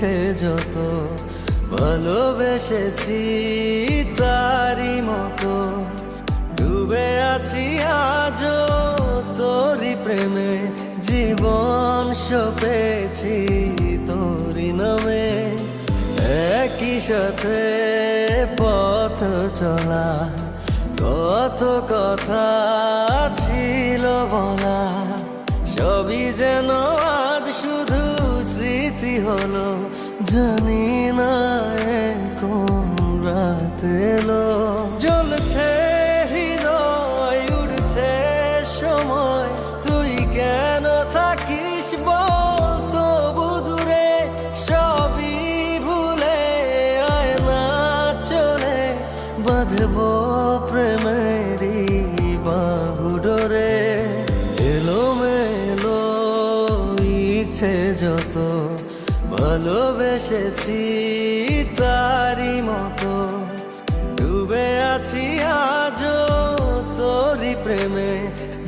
ইচ্ছে যত ভালোবেসেছি তারি মতো ডুবে আছি আজও তোরি প্রেমে জীবন সপেছি তোরি নামে একই সাথে পথ চলা কত কথা ছিল বলা সবই যেন আজ শুধু স্মৃতি হলো জানি না কোন রাত এলো জ্বলছে হৃদয় উড়ছে সময় তুই কেন থাকিস বল তবু দূরে সবই ভুলে আয় না চলে বাঁধবো প্রেমেরই বাহু ডোরে এলোমেলো ইচ্ছে যত ভালোবেসেছি তারি মতো ডুবে আছি আজও তোরি প্রেমে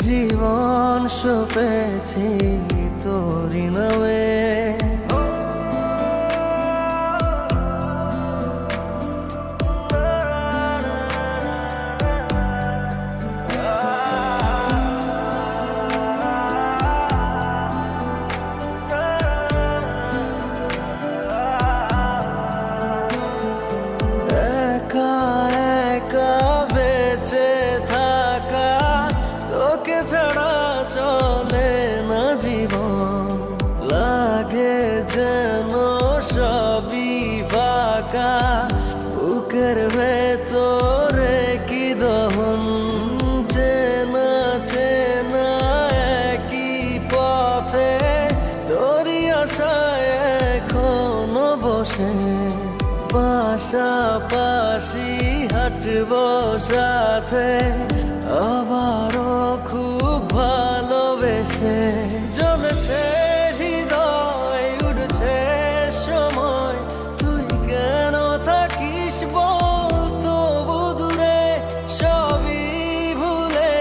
জীবন সপেছি তোরি নামে ছাড়া চলে না জীবন লাগে যেন সবই ফাঁকা বুকের ভেতরে কি দহন চেনা চেনা একই পথে তোরই আশায় এখনো বসে পাশাপাশি হাঁটবো সাথে আবারও খুব ভালোবেসে জ্বলছে হৃদয় উড়ছে সময় তুই কেন থাকিস বল তবু দূরে সবই ভুলে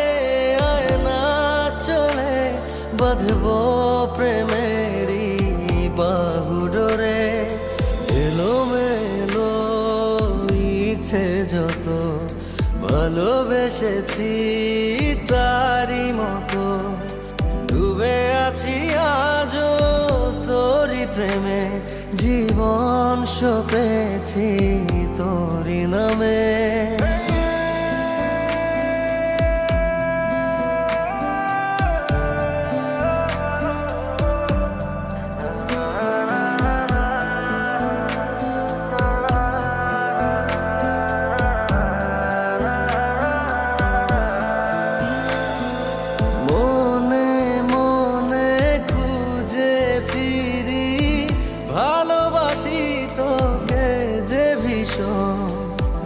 আয় না চলে বাঁধবো প্রেমেরই বাহু ডোরে এলোমেলো ইচ্ছে যত ভালোবেসেছি তারি মতো ডুবে আছি আজও তোরি প্রেমে জীবন সপেছি তোরি নামে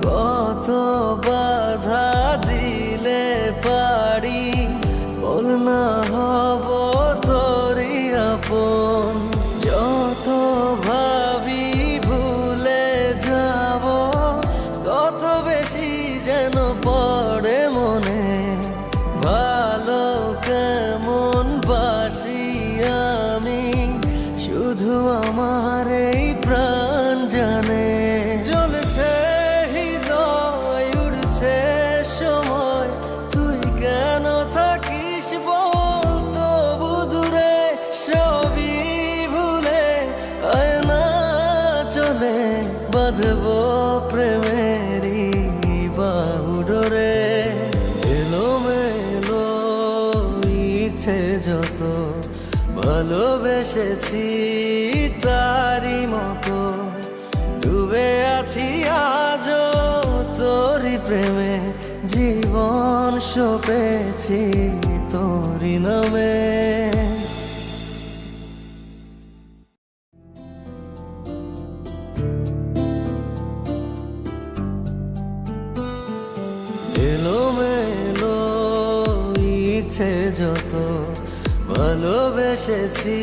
কত বাধা দিলে পারি বল না হব তোরি আপন যত ভাবি ভুলে যাব তত বেশি যেন পড়ে মনে ভালো কেমন বাসি আমি শুধু আমার এই প্রাণ জানে জ্বলছে হৃদয় উড়ছে সময় তুই কেন থাকিস বল তবু দূরে সবই ভুলে আয় না চলে বাঁধবো প্রেমেরই বাহু ডোরে এলোমেলো ইচ্ছে যত ভালোবেসেছি তারি মতো ডুবে আছি আজও তোরি প্রেমে জীবন সপেছি তোরি নামে এলোমেলো ইচ্ছে যত ভালোবেসেছি